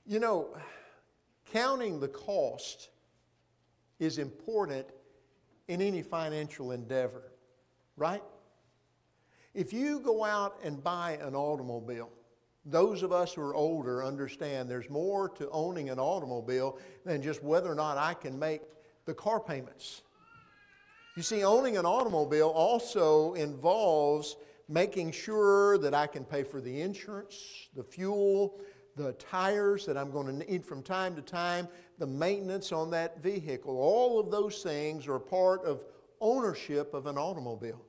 You know, counting the cost is important in any financial endeavor, right? If you go out and buy an automobile, those of us who are older understand there's more to owning an automobile than just whether or not I can make the car payments. You see, owning an automobile also involves making sure that I can pay for the insurance, the fuel, the tires that I'm going to need from time to time, the maintenance on that vehicle. All of those things are part of ownership of an automobile.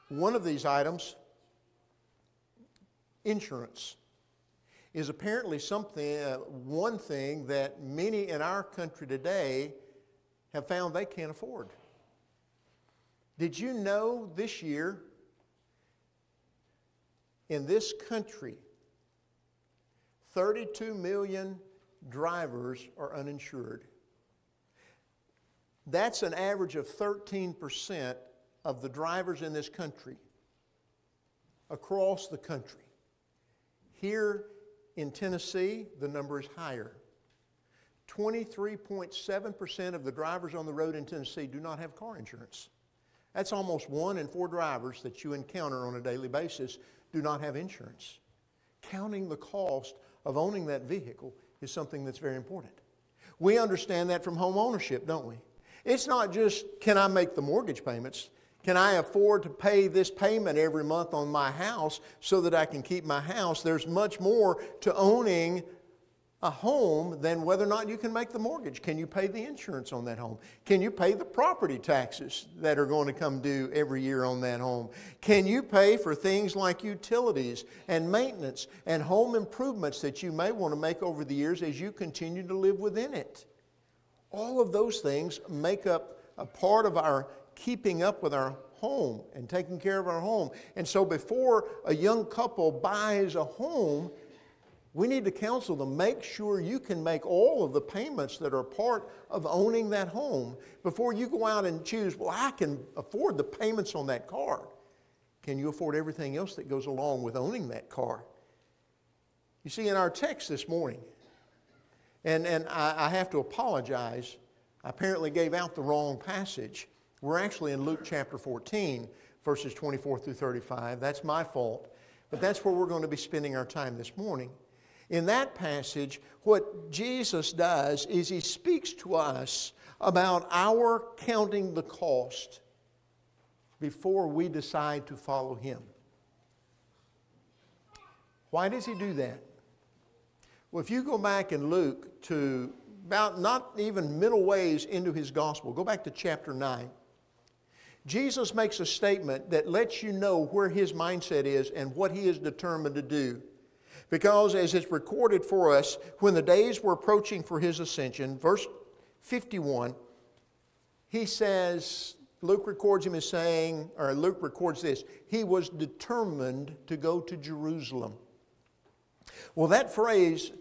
One of these items, insurance, is apparently one thing that many in our country today have found they can't afford. Did you know this year in this country, 32 million drivers are uninsured? That's an average of 13% of the drivers in this country, across the country. Here in Tennessee, the number is higher. 23.7% of the drivers on the road in Tennessee do not have car insurance. That's almost 1 in 4 drivers that you encounter on a daily basis do not have insurance. Counting the cost of owning that vehicle is something that's very important. We understand that from home ownership, don't we? It's not just, can I make the mortgage payments? Can I afford to pay this payment every month on my house so that I can keep my house? There's much more to owning a home than whether or not you can make the mortgage. Can you pay the insurance on that home? Can you pay the property taxes that are going to come due every year on that home? Can you pay for things like utilities and maintenance and home improvements that you may want to make over the years as you continue to live within it? All of those things make up a part of our keeping up with our home and taking care of our home. And so before a young couple buys a home, we need to counsel them, make sure you can make all of the payments that are part of owning that home before you go out and choose, well, I can afford the payments on that car. Can you afford everything else that goes along with owning that car? You see, in our text this morning, and I have to apologize, I apparently gave out the wrong passage. We're actually in Luke chapter 14, verses 24 through 35. That's my fault, but that's where we're going to be spending our time this morning. In that passage, what Jesus does is He speaks to us about our counting the cost before we decide to follow Him. Why does He do that? Well, if you go back in Luke to about not even middle ways into His gospel, go back to chapter 9. Jesus makes a statement that lets you know where His mindset is and what He is determined to do. Because as it's recorded for us, when the days were approaching for His ascension, verse 51, He says, Luke records Him as saying, or Luke records this, He was determined to go to Jerusalem. Well, that phrase,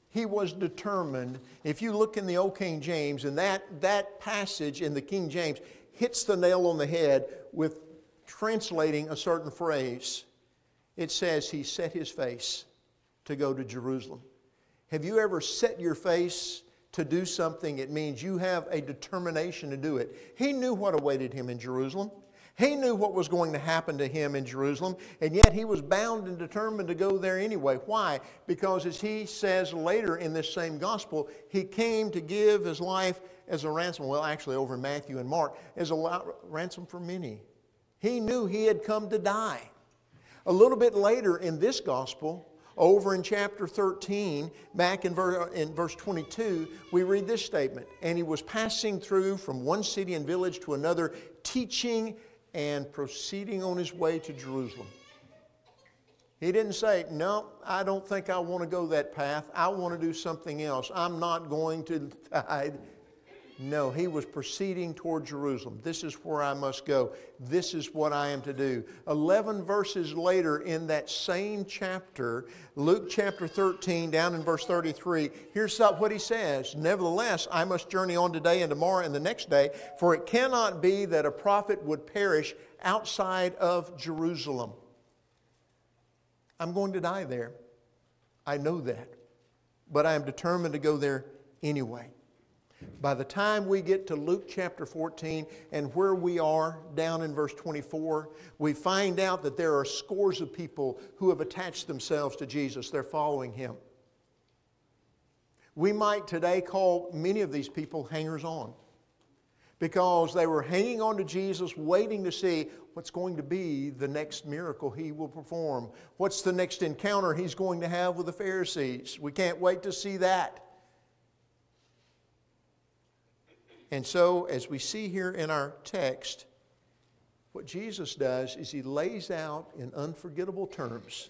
He was determined, if you look in the Old King James, and that passage in the King James hits the nail on the head with translating a certain phrase. It says He set His face to go to Jerusalem. Have you ever set your face to do something? It means you have a determination to do it. He knew what awaited Him in Jerusalem. He knew what was going to happen to Him in Jerusalem, and yet He was bound and determined to go there anyway. Why? Because as He says later in this same gospel, He came to give His life as a ransom, well, actually over in Matthew and Mark, as a ransom for many. He knew He had come to die. A little bit later in this gospel, over in chapter 13, back in verse 22, we read this statement. And He was passing through from one city and village to another, teaching and proceeding on His way to Jerusalem. He didn't say, no, I don't think I want to go that path. I want to do something else. I'm not going to die. No, He was proceeding toward Jerusalem. This is where I must go. This is what I am to do. 11 verses later in that same chapter, Luke chapter 13, down in verse 33, here's what He says. Nevertheless, I must journey on today and tomorrow and the next day, for it cannot be that a prophet would perish outside of Jerusalem. I'm going to die there. I know that. But I am determined to go there anyway. By the time we get to Luke chapter 14 and where we are down in verse 24, we find out that there are scores of people who have attached themselves to Jesus. They're following Him. We might today call many of these people hangers-on, because they were hanging on to Jesus, waiting to see what's going to be the next miracle He will perform. What's the next encounter He's going to have with the Pharisees? We can't wait to see that. And so, as we see here in our text, what Jesus does is He lays out in unforgettable terms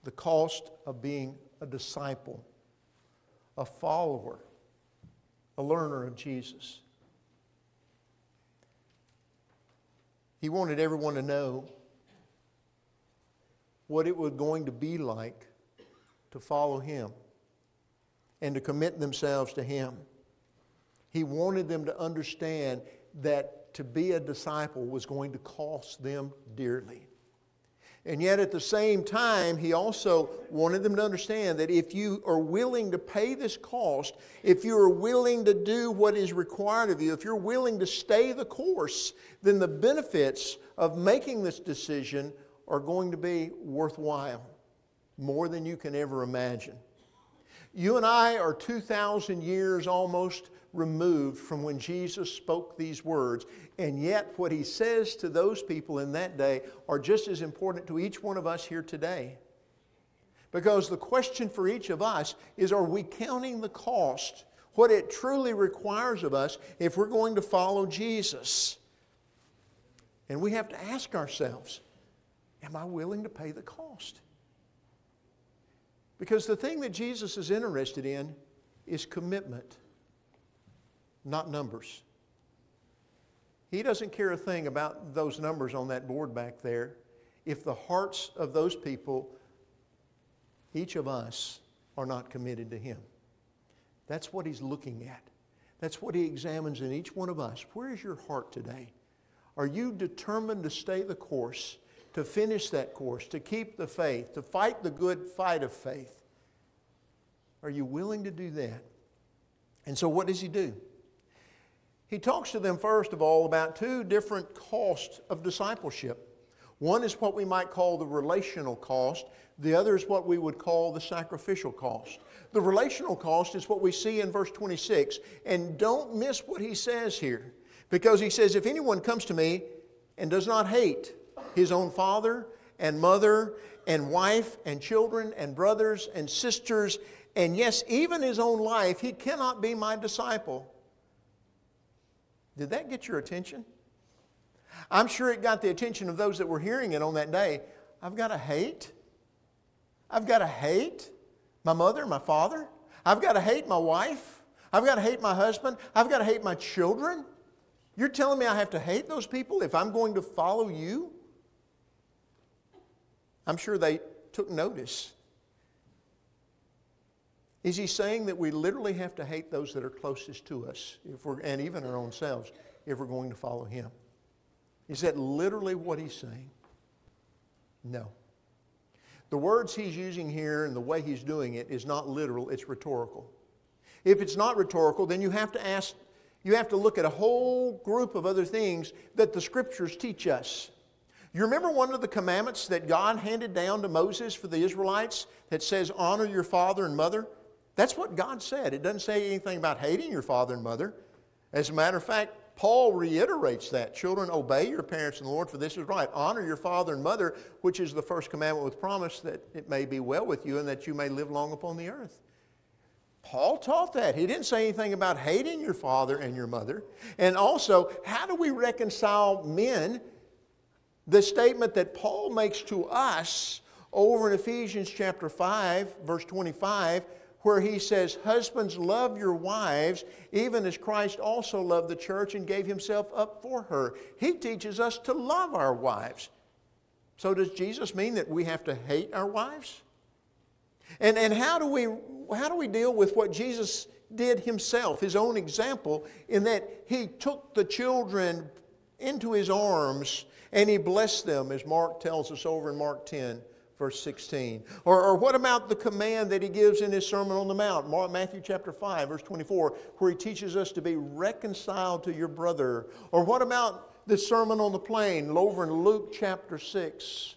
the cost of being a disciple, a follower, a learner of Jesus. He wanted everyone to know what it was going to be like to follow Him and to commit themselves to Him. He wanted them to understand that to be a disciple was going to cost them dearly. And yet at the same time, He also wanted them to understand that if you are willing to pay this cost, if you are willing to do what is required of you, if you're willing to stay the course, then the benefits of making this decision are going to be worthwhile, more than you can ever imagine. You and I are 2,000 years almost removed from when Jesus spoke these words, and yet what He says to those people in that day are just as important to each one of us here today. Because the question for each of us is, are we counting the cost, what it truly requires of us if we're going to follow Jesus? And we have to ask ourselves, am I willing to pay the cost? Because the thing that Jesus is interested in is commitment, not numbers. He doesn't care a thing about those numbers on that board back there if the hearts of those people, each of us, are not committed to Him. That's what He's looking at. That's what He examines in each one of us. Where is your heart today? Are you determined to stay the course, to finish that course, to keep the faith, to fight the good fight of faith? Are you willing to do that? And so what does He do? He talks to them first of all about two different costs of discipleship. One is what we might call the relational cost. The other is what we would call the sacrificial cost. The relational cost is what we see in verse 26. And don't miss what He says here. Because He says, if anyone comes to me and does not hate his own father and mother and wife and children and brothers and sisters, and yes, even his own life, he cannot be my disciple. Did that get your attention? I'm sure it got the attention of those that were hearing it on that day. I've got to hate? I've got to hate my mother, my father? I've got to hate my wife? I've got to hate my husband? I've got to hate my children? You're telling me I have to hate those people if I'm going to follow you? I'm sure they took notice. Is He saying that we literally have to hate those that are closest to us, and even our own selves, if we're going to follow Him? Is that literally what He's saying? No. The words He's using here and the way He's doing it is not literal, it's rhetorical. If it's not rhetorical, then you have to look at a whole group of other things that the Scriptures teach us. You remember one of the commandments that God handed down to Moses for the Israelites that says, honor your father and mother? That's what God said. It doesn't say anything about hating your father and mother. As a matter of fact, Paul reiterates that. Children, obey your parents in the Lord, for this is right. Honor your father and mother, which is the first commandment with promise that it may be well with you and that you may live long upon the earth. Paul taught that. He didn't say anything about hating your father and your mother. And also, how do we reconcile men? The statement that Paul makes to us over in Ephesians chapter 5, verse 25, where he says, husbands, love your wives, even as Christ also loved the church and gave Himself up for her. He teaches us to love our wives. So does Jesus mean that we have to hate our wives? And how do we deal with what Jesus did Himself, His own example, in that He took the children into His arms and He blessed them, as Mark tells us over in Mark 10, verse 16. Or what about the command that he gives in his Sermon on the Mount, Matthew chapter 5, verse 24, where he teaches us to be reconciled to your brother? Or what about the Sermon on the Plain over in Luke chapter 6?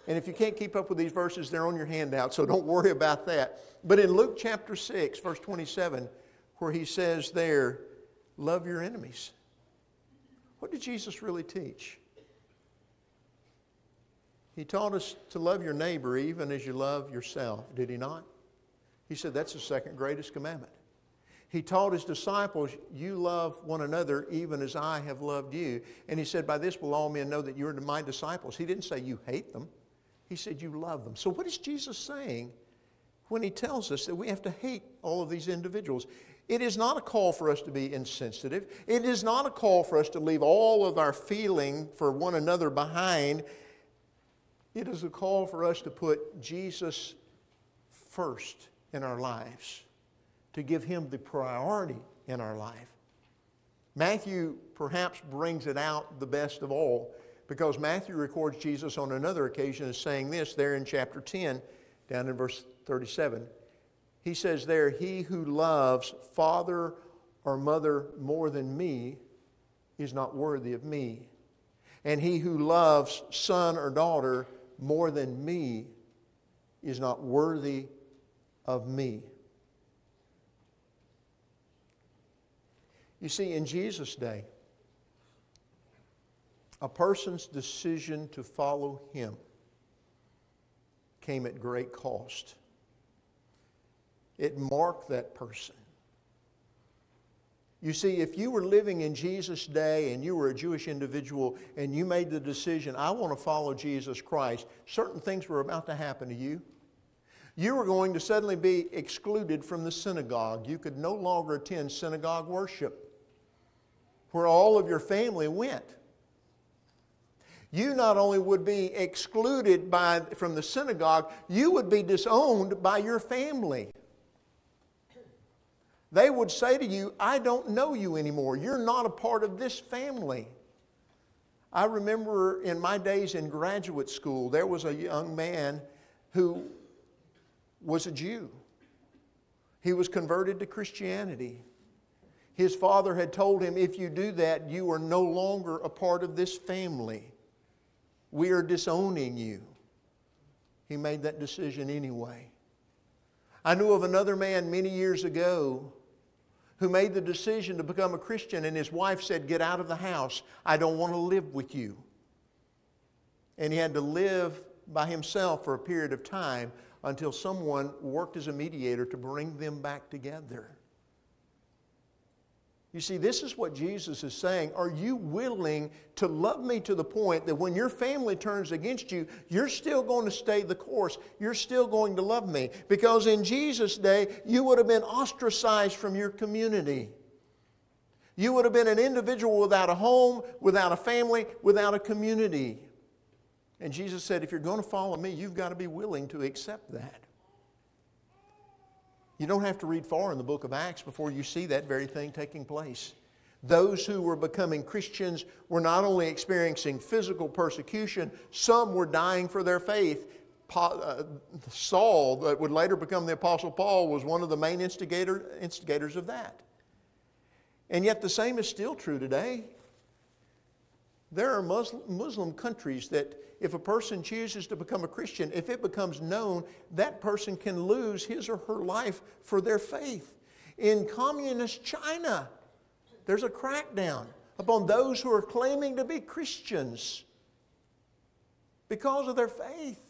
And if you can't keep up with these verses, they're on your handout, so don't worry about that. But in Luke chapter 6, verse 27, where he says there, love your enemies. What did Jesus really teach? He taught us to love your neighbor even as you love yourself, did he not? He said that's the second greatest commandment. He taught his disciples, you love one another even as I have loved you. And he said, by this will all men know that you're my disciples. He didn't say you hate them. He said you love them. So what is Jesus saying when he tells us that we have to hate all of these individuals? It is not a call for us to be insensitive. It is not a call for us to leave all of our feeling for one another behind. It is a call for us to put Jesus first in our lives, to give him the priority in our life. Matthew perhaps brings it out the best of all, because Matthew records Jesus on another occasion as saying this there in chapter 10, down in verse 37. He says there, he who loves father or mother more than me is not worthy of me. And he who loves son or daughter more than me is not worthy of me. You see, in Jesus' day, a person's decision to follow him came at great cost. It marked that person. You see, if you were living in Jesus' day and you were a Jewish individual and you made the decision, I want to follow Jesus Christ, certain things were about to happen to you. You were going to suddenly be excluded from the synagogue. You could no longer attend synagogue worship, where all of your family went. You not only would be excluded from the synagogue, you would be disowned by your family. They would say to you, I don't know you anymore. You're not a part of this family. I remember in my days in graduate school, there was a young man who was a Jew. He was converted to Christianity. His father had told him, if you do that, you are no longer a part of this family. We are disowning you. He made that decision anyway. I knew of another man many years ago who made the decision to become a Christian, and his wife said, get out of the house. I don't want to live with you. And he had to live by himself for a period of time until someone worked as a mediator to bring them back together. You see, this is what Jesus is saying. Are you willing to love me to the point that when your family turns against you, you're still going to stay the course? You're still going to love me? Because in Jesus' day, you would have been ostracized from your community. You would have been an individual without a home, without a family, without a community. And Jesus said, if you're going to follow me, you've got to be willing to accept that. You don't have to read far in the book of Acts before you see that very thing taking place. Those who were becoming Christians were not only experiencing physical persecution, some were dying for their faith. Saul, that would later become the Apostle Paul, was one of the main instigators of that. And yet the same is still true today. There are Muslim countries that if a person chooses to become a Christian, if it becomes known, that person can lose his or her life for their faith. In communist China, there's a crackdown upon those who are claiming to be Christians because of their faith.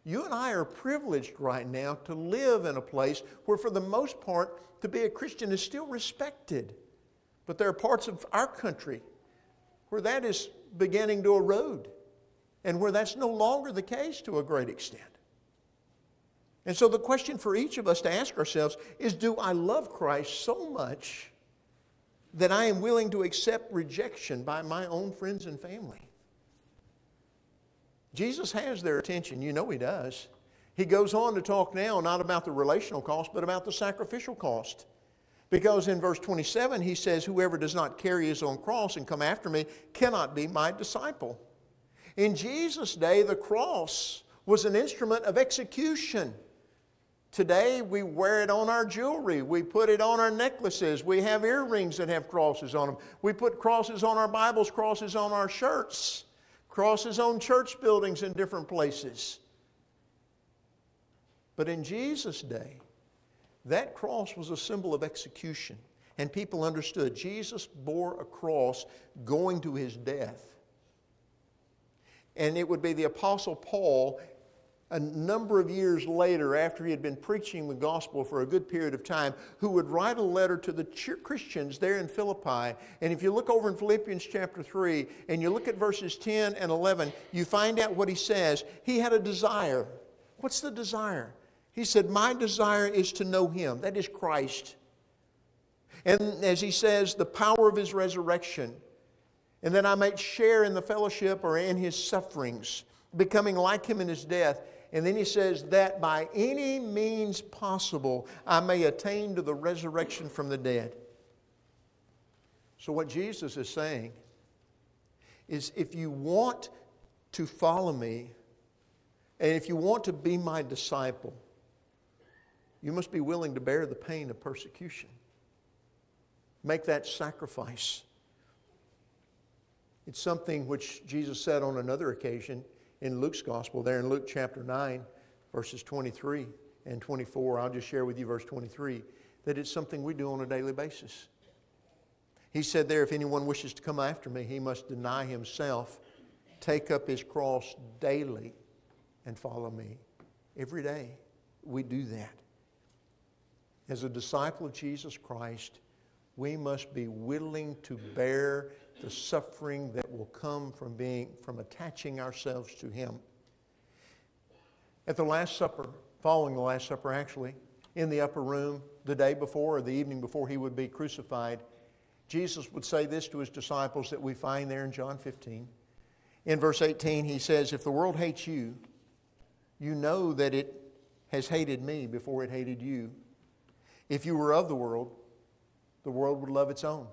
You and I are privileged right now to live in a place where for the most part to be a Christian is still respected. But there are parts of our country where that is beginning to erode and where that's no longer the case to a great extent. And so the question for each of us to ask ourselves is, do I love Christ so much that I am willing to accept rejection by my own friends and family? Jesus has their attention. You know He does. He goes on to talk now not about the relational cost, but about the sacrificial cost. Because in verse 27 He says, whoever does not carry his own cross and come after me cannot be my disciple. In Jesus' day, the cross was an instrument of execution. Today, we wear it on our jewelry. We put it on our necklaces. We have earrings that have crosses on them. We put crosses on our Bibles, crosses on our shirts, crosses on church buildings in different places. But in Jesus' day, that cross was a symbol of execution. And people understood Jesus bore a cross going to His death. And it would be the Apostle Paul, a number of years later, after he had been preaching the gospel for a good period of time, who would write a letter to the Christians there in Philippi. And if you look over in Philippians chapter 3 and you look at verses 10 and 11, you find out what he says. He had a desire. What's the desire? He said, my desire is to know Him. That is Christ. And as he says, the power of His resurrection. And that I might share in the fellowship or in His sufferings, becoming like Him in His death. And then he says that by any means possible, I may attain to the resurrection from the dead. So what Jesus is saying is, if you want to follow me, and if you want to be my disciple, you must be willing to bear the pain of persecution. Make that sacrifice. It's something which Jesus said on another occasion in Luke's Gospel, there in Luke chapter 9, verses 23 and 24. I'll just share with you verse 23, that it's something we do on a daily basis. He said there, if anyone wishes to come after me, he must deny himself, take up his cross daily, and follow me. Every day we do that. As a disciple of Jesus Christ, we must be willing to bear the suffering that will come from attaching ourselves to Him. At the Last Supper, following the Last Supper actually, in the upper room, the day before or the evening before He would be crucified, Jesus would say this to His disciples that we find there in John 15. In verse 18 He says, if the world hates you, you know that it has hated me before it hated you. If you were of the world would love its own.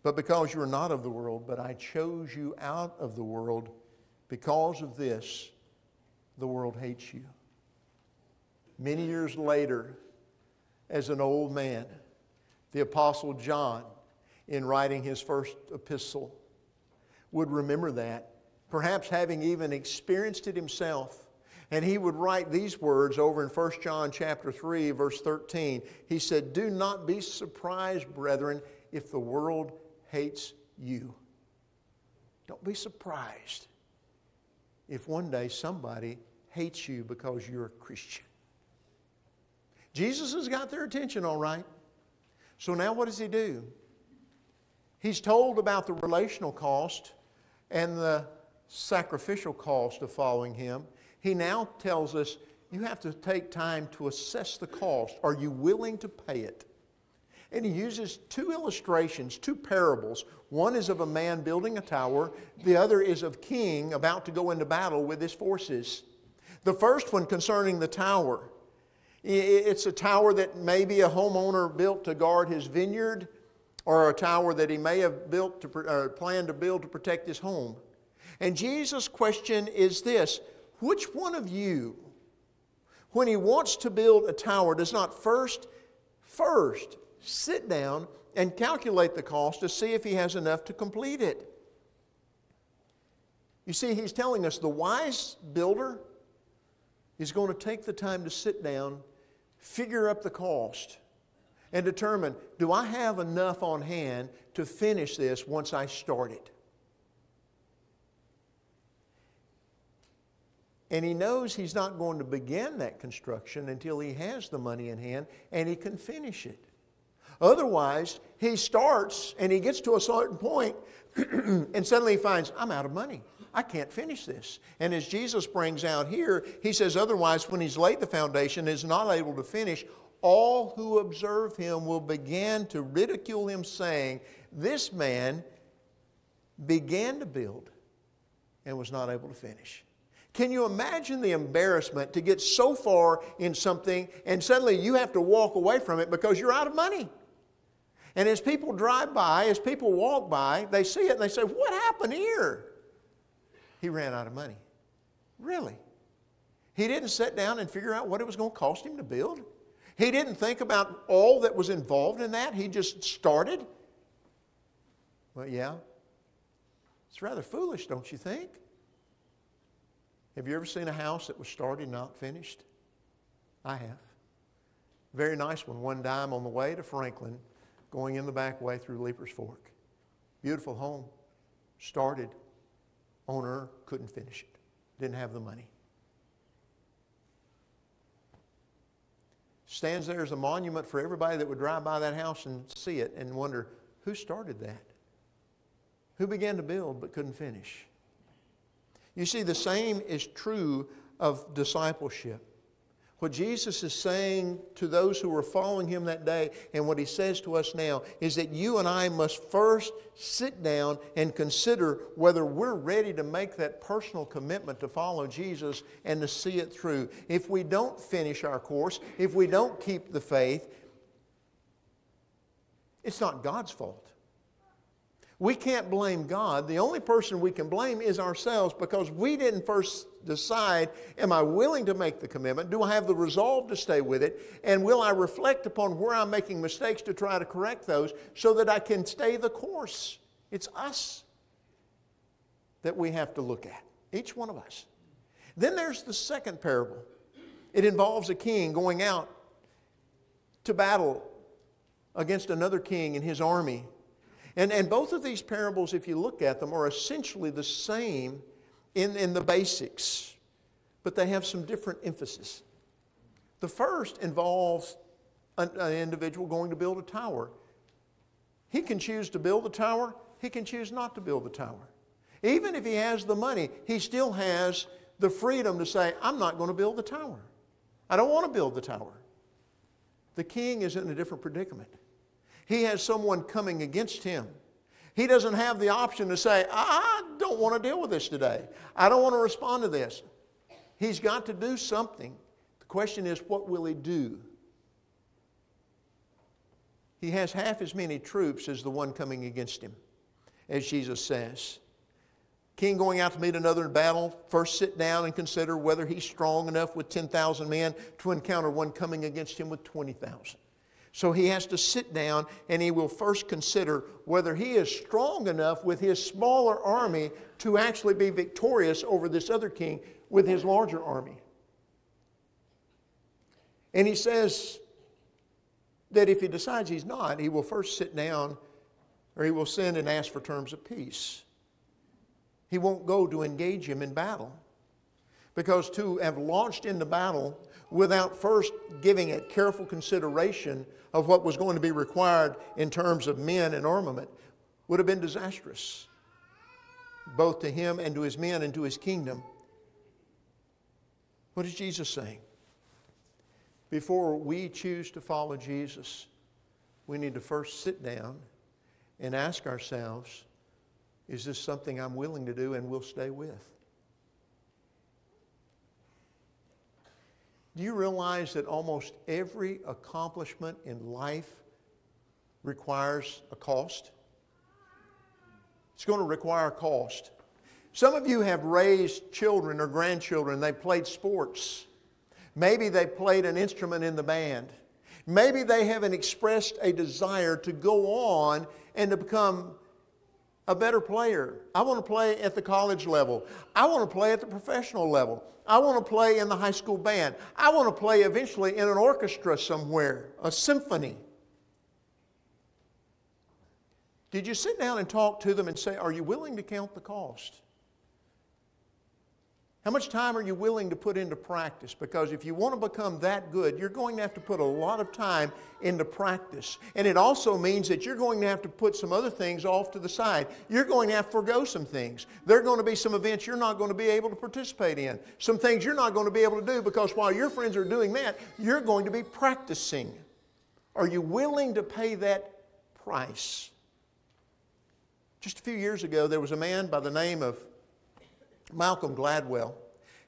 But because you are not of the world, but I chose you out of the world, because of this, the world hates you. Many years later, as an old man, the Apostle John, in writing his first epistle, would remember that, perhaps having even experienced it himself. And he would write these words over in 1 John chapter 3, verse 13. He said, do not be surprised, brethren, if the world hates you. Don't be surprised if one day somebody hates you because you're a Christian. Jesus has got their attention, all right. So now what does He do? He's told about the relational cost and the sacrificial cost of following Him. He now tells us you have to take time to assess the cost. Are you willing to pay it? And He uses two illustrations, two parables. One is of a man building a tower. The other is of a king about to go into battle with his forces. The first one concerning the tower. It's a tower that maybe a homeowner built to guard his vineyard, or a tower that he may have built planned to build to protect his home. And Jesus' question is this: which one of you, when he wants to build a tower, does not first sit down and calculate the cost to see if he has enough to complete it? You see, He's telling us the wise builder is going to take the time to sit down, figure up the cost, and determine, do I have enough on hand to finish this once I start it? And he knows he's not going to begin that construction until he has the money in hand and he can finish it. Otherwise, he starts and he gets to a certain point and suddenly he finds, I'm out of money. I can't finish this. And as Jesus brings out here, He says, otherwise, when He's laid the foundation and is not able to finish, all who observe him will begin to ridicule him, saying, this man began to build and was not able to finish. Can you imagine the embarrassment to get so far in something and suddenly you have to walk away from it because you're out of money? And as people drive by, as people walk by, they see it and they say, what happened here? he ran out of money. Really? He didn't sit down and figure out what it was going to cost him to build. He didn't think about all that was involved in that. He just started. Well, yeah. It's rather foolish, don't you think? Have you ever seen a house that was started and not finished? I have. Very nice one. One dime on the way to Franklin, going in the back way through Leaper's Fork. Beautiful home. Started. Owner couldn't finish it. Didn't have the money. Stands there as a monument for everybody that would drive by that house and see it and wonder, who started that? Who began to build but couldn't finish? You see, the same is true of discipleship. What Jesus is saying to those who were following Him that day and what He says to us now is that you and I must first sit down and consider whether we're ready to make that personal commitment to follow Jesus and to see it through. If we don't finish our course, if we don't keep the faith, it's not God's fault. We can't blame God. The only person we can blame is ourselves because we didn't first decide, am I willing to make the commitment? Do I have the resolve to stay with it? And will I reflect upon where I'm making mistakes to try to correct those so that I can stay the course? It's us that we have to look at, each one of us. Then there's the second parable. It involves a king going out to battle against another king and his army. And both of these parables, if you look at them, are essentially the same in the basics, but they have some different emphasis. The first involves an individual going to build a tower. He can choose to build the tower. He can choose not to build the tower. Even if he has the money, he still has the freedom to say, I'm not going to build the tower. I don't want to build the tower. The king is in a different predicament. He has someone coming against him. He doesn't have the option to say, I don't want to deal with this today. I don't want to respond to this. He's got to do something. The question is, what will he do? He has half as many troops as the one coming against him, as Jesus says. King going out to meet another in battle, first sit down and consider whether he's strong enough with 10,000 men to encounter one coming against him with 20,000. So he has to sit down and he will first consider whether he is strong enough with his smaller army to actually be victorious over this other king with his larger army. And he says that if he decides he's not, he will first sit down or he will send and ask for terms of peace. He won't go to engage him in battle. Because to have launched into battle without first giving it careful consideration of what was going to be required in terms of men and armament would have been disastrous, both to him and to his men and to his kingdom. What is Jesus saying? Before we choose to follow Jesus, we need to first sit down and ask ourselves, is this something I'm willing to do and will stay with? Do you realize that almost every accomplishment in life requires a cost? It's going to require a cost. Some of you have raised children or grandchildren. They played sports. Maybe they played an instrument in the band. Maybe they haven't expressed a desire to go on and to become a better player. I want to play at the college level. I want to play at the professional level. I want to play in the high school band. I want to play eventually in an orchestra somewhere, a symphony. Did you sit down and talk to them and say, are you willing to count the cost? How much time are you willing to put into practice? Because if you want to become that good, you're going to have to put a lot of time into practice. And it also means that you're going to have to put some other things off to the side. You're going to have to forgo some things. There are going to be some events you're not going to be able to participate in. Some things you're not going to be able to do because while your friends are doing that, you're going to be practicing. Are you willing to pay that price? Just a few years ago, there was a man by the name of Malcolm Gladwell.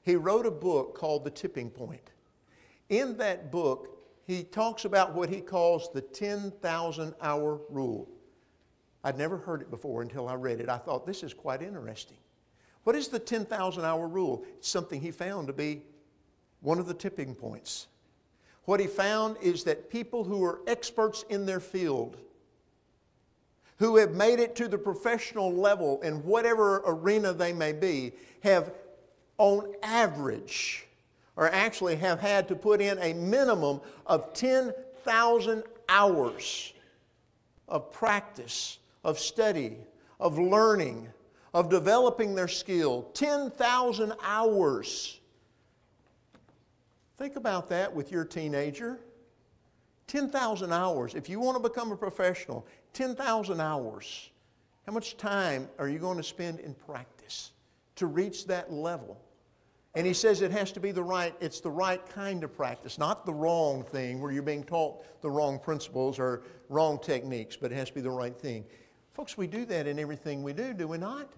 He wrote a book called The Tipping Point. In that book, he talks about what he calls the 10,000-hour rule. I'd never heard it before until I read it. I thought, this is quite interesting. What is the 10,000 hour rule? It's something he found to be one of the tipping points. What he found is that people who are experts in their field, who have made it to the professional level in whatever arena they may be, have on average, or actually have had to put in a minimum of 10,000 hours of practice, of study, of learning, of developing their skill. 10,000 hours. Think about that with your teenager. 10,000 hours. If you want to become a professional, 10,000 hours. How much time are you going to spend in practice to reach that level? And he says it has to be it's the right kind of practice, not the wrong thing where you're being taught the wrong principles or wrong techniques, but it has to be the right thing. Folks, we do that in everything we do we not?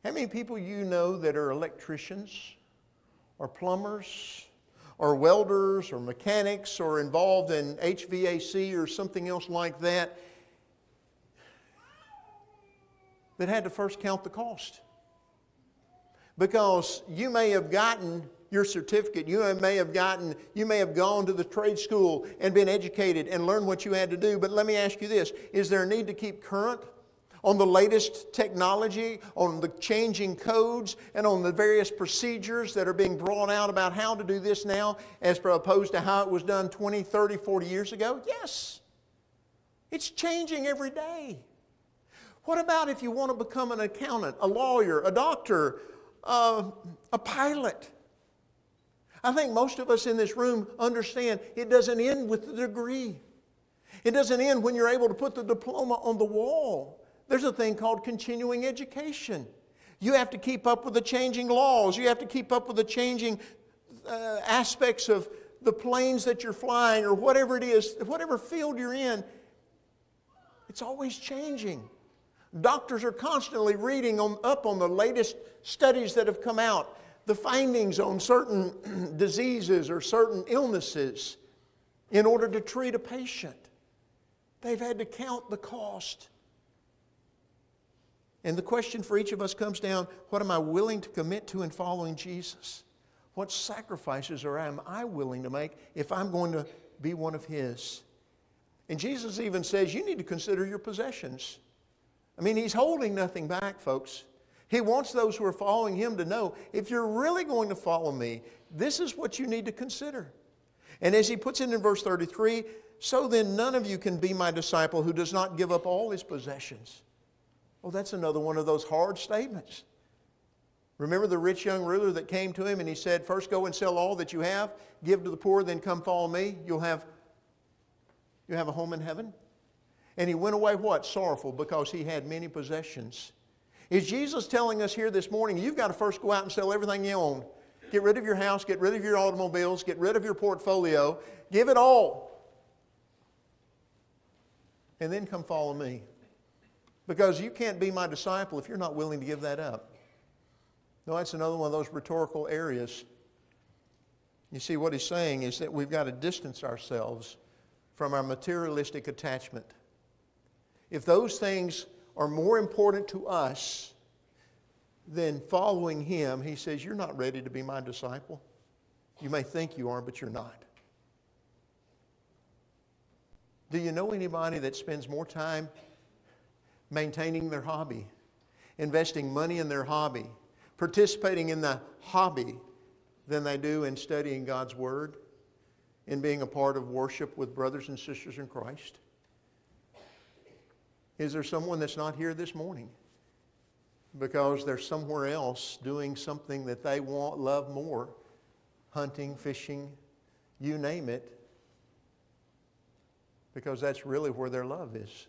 How many people you know that are electricians or plumbers or welders or mechanics or involved in HVAC or something else like that that had to first count the cost? Because you may have gotten your certificate, you may have gone to the trade school and been educated and learned what you had to do. But let me ask you this, is there a need to keep current on the latest technology, on the changing codes, and on the various procedures that are being brought out about how to do this now as opposed to how it was done 20, 30, 40 years ago? Yes. It's changing every day. What about if you want to become an accountant, a lawyer, a doctor, a pilot? I think most of us in this room understand it doesn't end with the degree. It doesn't end when you're able to put the diploma on the wall. There's a thing called continuing education. You have to keep up with the changing laws. You have to keep up with the changing aspects of the planes that you're flying or whatever it is, whatever field you're in. It's always changing. Doctors are constantly reading up on the latest studies that have come out, the findings on certain diseases or certain illnesses in order to treat a patient. They've had to count the cost. And the question for each of us comes down, what am I willing to commit to in following Jesus? What sacrifices am I willing to make if I'm going to be one of His? And Jesus even says, you need to consider your possessions. I mean, He's holding nothing back, folks. He wants those who are following Him to know, if you're really going to follow me, this is what you need to consider. And as He puts it in verse 33, so then none of you can be my disciple who does not give up all his possessions. Well, that's another one of those hard statements. Remember the rich young ruler that came to Him and he said, first go and sell all that you have, give to the poor, then come follow me. You'll have a home in heaven. And he went away what? Sorrowful, because he had many possessions. Is Jesus telling us here this morning, you've got to first go out and sell everything you own. Get rid of your house, get rid of your automobiles, get rid of your portfolio, give it all. And then come follow me. Because you can't be my disciple if you're not willing to give that up. No, that's another one of those rhetorical areas. You see, what he's saying is that we've got to distance ourselves from our materialistic attachment. If those things are more important to us than following Him, he says, you're not ready to be my disciple. You may think you are, but you're not. Do you know anybody that spends more time maintaining their hobby, investing money in their hobby, participating in the hobby than they do in studying God's Word, in being a part of worship with brothers and sisters in Christ? Is there someone that's not here this morning because they're somewhere else doing something that they love more? Hunting, fishing, you name it. Because that's really where their love is.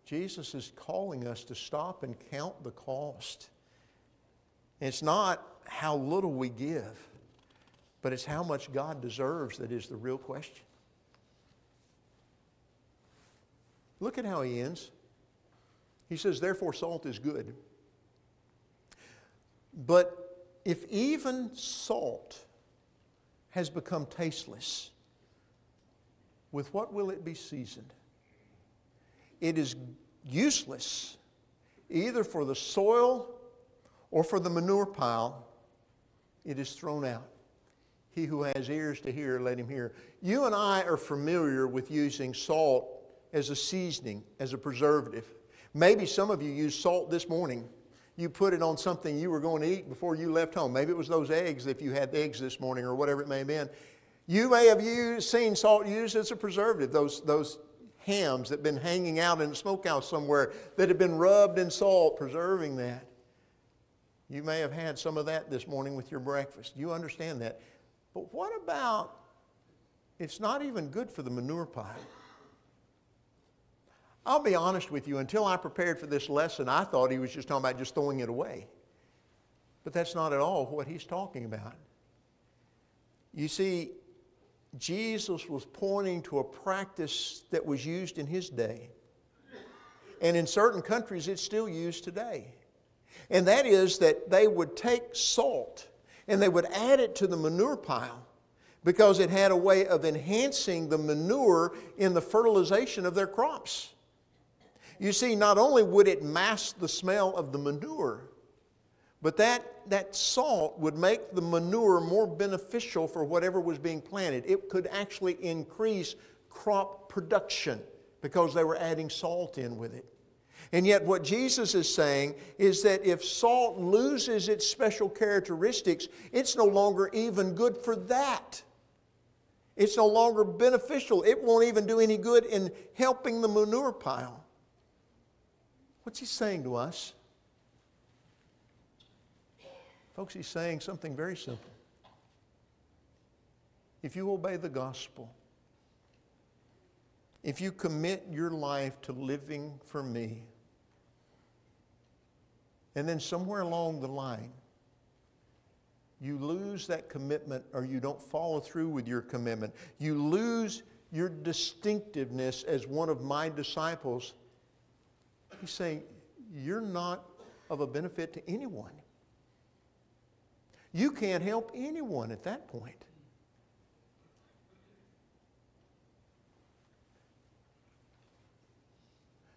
Jesus is calling us to stop and count the cost. It's not how little we give, but it's how much God deserves that is the real question. Look at how he ends. He says, therefore salt is good. But if even salt has become tasteless, with what will it be seasoned? It is useless either for the soil or for the manure pile, it is thrown out. He who has ears to hear, let him hear. You and I are familiar with using salt as a seasoning, as a preservative. Maybe some of you used salt this morning. You put it on something you were going to eat before you left home. Maybe it was those eggs, if you had eggs this morning or whatever it may have been. You may have seen salt used as a preservative, those hams that have been hanging out in a smokehouse somewhere that have been rubbed in salt, preserving that. You may have had some of that this morning with your breakfast. You understand that. But what about, it's not even good for the manure pile. I'll be honest with you, until I prepared for this lesson, I thought he was just talking about just throwing it away. But that's not at all what he's talking about. You see, Jesus was pointing to a practice that was used in his day. And in certain countries, it's still used today. And that is that they would take salt and they would add it to the manure pile because it had a way of enhancing the manure in the fertilization of their crops. You see, not only would it mask the smell of the manure, but that salt would make the manure more beneficial for whatever was being planted. It could actually increase crop production because they were adding salt in with it. And yet what Jesus is saying is that if salt loses its special characteristics, it's no longer even good for that. It's no longer beneficial. It won't even do any good in helping the manure pile. What's he saying to us? Folks, he's saying something very simple. If you obey the gospel, if you commit your life to living for me, and then somewhere along the line, you lose that commitment or you don't follow through with your commitment, you lose your distinctiveness as one of my disciples, he's saying, you're not of a benefit to anyone. You can't help anyone at that point.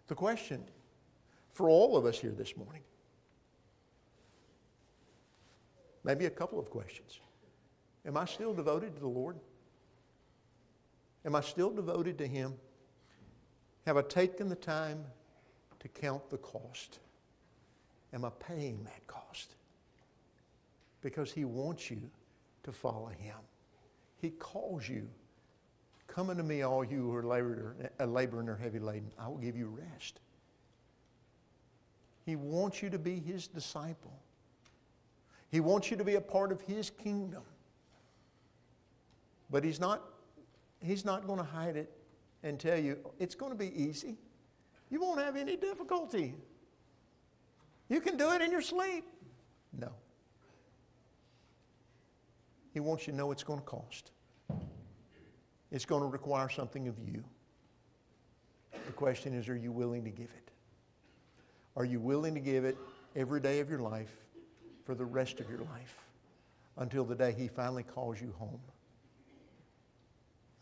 The question for all of us here this morning, maybe a couple of questions. Am I still devoted to the Lord? Am I still devoted to Him? Have I taken the time to count the cost? Am I paying that cost? Because He wants you to follow Him. He calls you. Come unto me, all you who are laboring or heavy laden. I will give you rest. He wants you to be His disciple. He wants you to be a part of His kingdom. But He's not going to hide it and tell you, it's going to be easy. You won't have any difficulty. You can do it in your sleep. No. He wants you to know it's going to cost. It's going to require something of you. The question is, are you willing to give it? Are you willing to give it every day of your life for the rest of your life until the day He finally calls you home?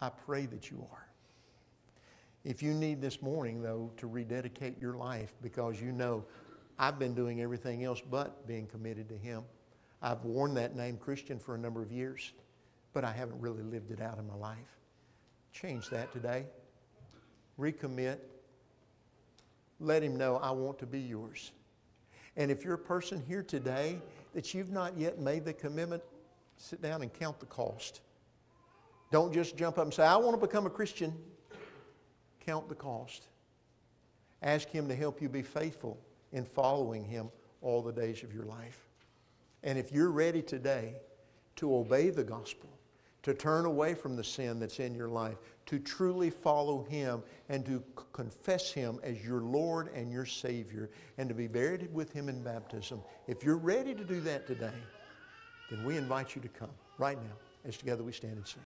I pray that you are. If you need this morning, though, to rededicate your life because you know, I've been doing everything else but being committed to Him. I've worn that name Christian for a number of years, but I haven't really lived it out in my life. Change that today. Recommit. Let Him know, I want to be yours. And if you're a person here today that you've not yet made the commitment, sit down and count the cost. Don't just jump up and say, I want to become a Christian. Count the cost. Ask Him to help you be faithful in following Him all the days of your life. And if you're ready today to obey the gospel, to turn away from the sin that's in your life, to truly follow Him and to confess Him as your Lord and your Savior, and to be buried with Him in baptism, if you're ready to do that today, then we invite you to come right now as together we stand and sing.